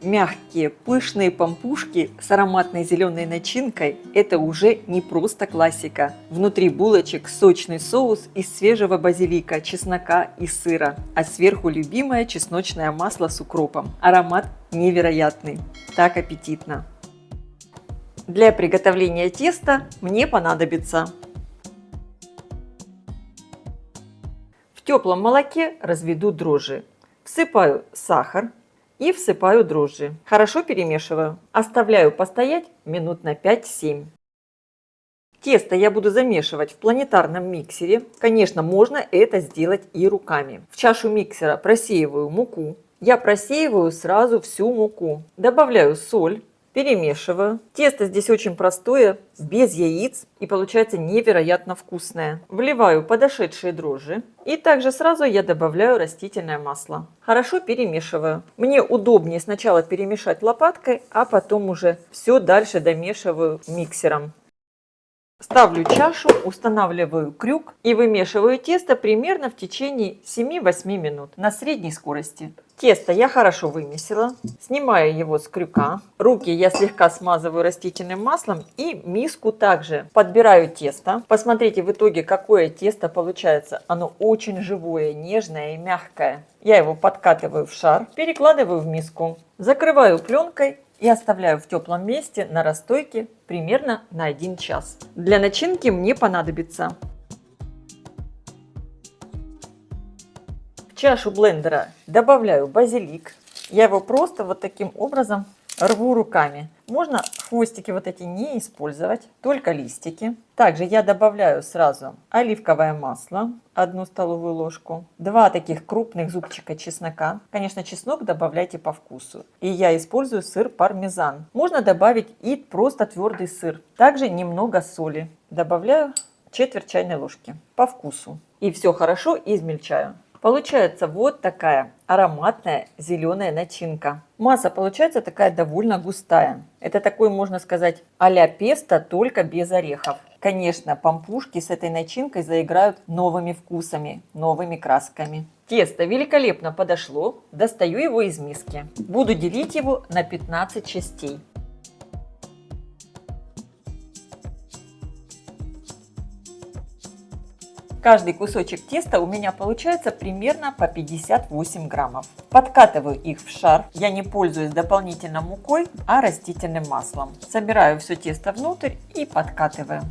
Мягкие, пышные пампушки с ароматной зеленой начинкой – это уже не просто классика. Внутри булочек сочный соус из свежего базилика, чеснока и сыра, а сверху любимое чесночное масло с укропом. Аромат невероятный, так аппетитно. Для приготовления теста мне понадобится в теплом молоке разведу дрожжи, всыпаю сахар и всыпаю дрожжи. Хорошо перемешиваю. Оставляю постоять минут на 5-7. Тесто я буду замешивать в планетарном миксере. Конечно, можно это сделать и руками. В чашу миксера просеиваю муку. Я просеиваю сразу всю муку. Добавляю соль. Перемешиваю. Тесто здесь очень простое, без яиц, и получается невероятно вкусное. Вливаю подошедшие дрожжи. И также сразу я добавляю растительное масло. Хорошо перемешиваю. Мне удобнее сначала перемешать лопаткой, а потом уже все дальше домешиваю миксером. Ставлю чашу, устанавливаю крюк и вымешиваю тесто примерно в течение 7-8 минут на средней скорости. Тесто я хорошо вымесила, снимаю его с крюка. Руки я слегка смазываю растительным маслом и миску также. Подбираю тесто. Посмотрите в итоге, какое тесто получается. Оно очень живое, нежное и мягкое. Я его подкатываю в шар, перекладываю в миску. Закрываю пленкой и оставляю в теплом месте на расстойке примерно на 1 час. Для начинки мне понадобится в чашу блендера добавляю базилик. Я его просто вот таким образом рву руками. Можно хвостики вот эти не использовать, только листики. Также я добавляю сразу оливковое масло, 1 столовую ложку, 2 таких крупных зубчика чеснока. Конечно, чеснок добавляйте по вкусу. И я использую сыр пармезан. Можно добавить и просто твердый сыр. Также немного соли. Добавляю четверть чайной ложки по вкусу. И все хорошо измельчаю. Получается вот такая ароматная зеленая начинка. Масса получается такая довольно густая. Это такой, можно сказать, а-ля песто, только без орехов. Конечно, пампушки с этой начинкой заиграют новыми вкусами, новыми красками. Тесто великолепно подошло. Достаю его из миски. Буду делить его на 15 частей. Каждый кусочек теста у меня получается примерно по 58 граммов. Подкатываю их в шар. Я не пользуюсь дополнительно мукой, а растительным маслом. Собираю все тесто внутрь и подкатываю.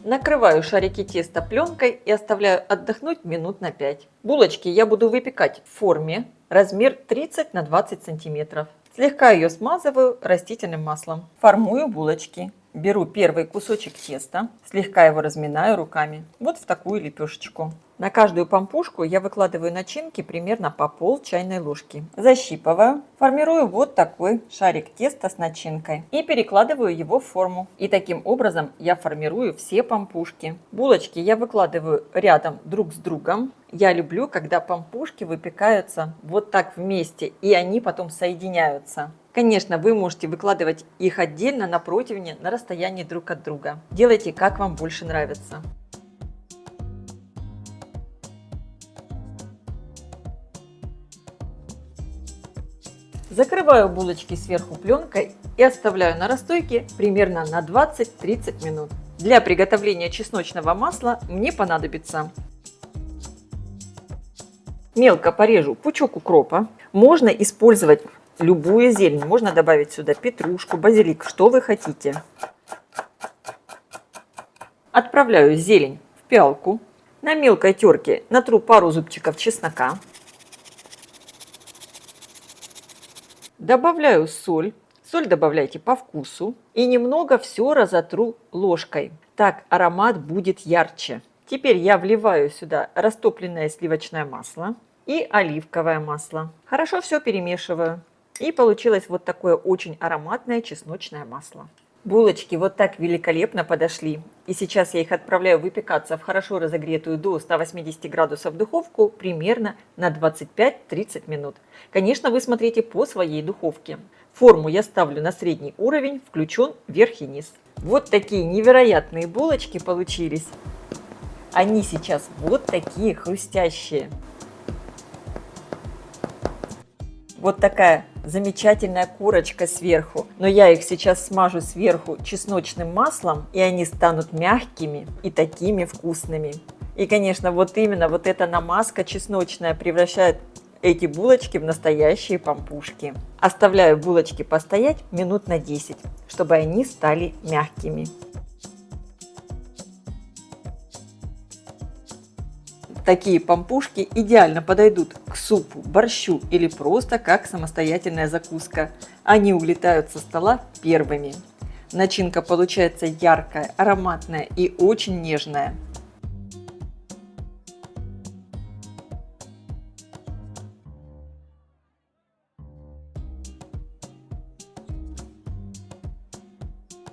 Накрываю шарики теста пленкой и оставляю отдохнуть минут на 5. Булочки я буду выпекать в форме размер 30 на 20 сантиметров. Слегка ее смазываю растительным маслом. Формую булочки. Беру первый кусочек теста, слегка его разминаю руками. Вот в такую лепешечку. На каждую пампушку я выкладываю начинки примерно по пол чайной ложки. Защипываю. Формирую вот такой шарик теста с начинкой. И перекладываю его в форму. И таким образом я формирую все пампушки. Булочки я выкладываю рядом друг с другом. Я люблю, когда пампушки выпекаются вот так вместе, и они потом соединяются. Конечно, вы можете выкладывать их отдельно на противне на расстоянии друг от друга. Делайте, как вам больше нравится. Закрываю булочки сверху пленкой и оставляю на расстойке примерно на 20-30 минут. Для приготовления чесночного масла мне понадобится мелко порежу пучок укропа. Можно использовать любую зелень. Можно добавить сюда петрушку, базилик, что вы хотите. Отправляю зелень в пиалку. На мелкой терке натру пару зубчиков чеснока. Добавляю соль. Соль добавляйте по вкусу. И немного все разотру ложкой. Так аромат будет ярче. Теперь я вливаю сюда растопленное сливочное масло и оливковое масло. Хорошо все перемешиваю. И получилось вот такое очень ароматное чесночное масло. Булочки вот так великолепно подошли. И сейчас я их отправляю выпекаться в хорошо разогретую до 180 градусов духовку примерно на 25-30 минут. Конечно, вы смотрите по своей духовке. Форму я ставлю на средний уровень, включен верх и низ. Вот такие невероятные булочки получились. Они сейчас вот такие хрустящие. Вот такая замечательная корочка сверху. Но я их сейчас смажу сверху чесночным маслом, и они станут мягкими и такими вкусными. И, конечно, вот именно вот эта намазка чесночная превращает эти булочки в настоящие пампушки. Оставляю булочки постоять минут на 10, чтобы они стали мягкими. Такие пампушки идеально подойдут к супу, борщу или просто как самостоятельная закуска. Они улетают со стола первыми. Начинка получается яркая, ароматная и очень нежная.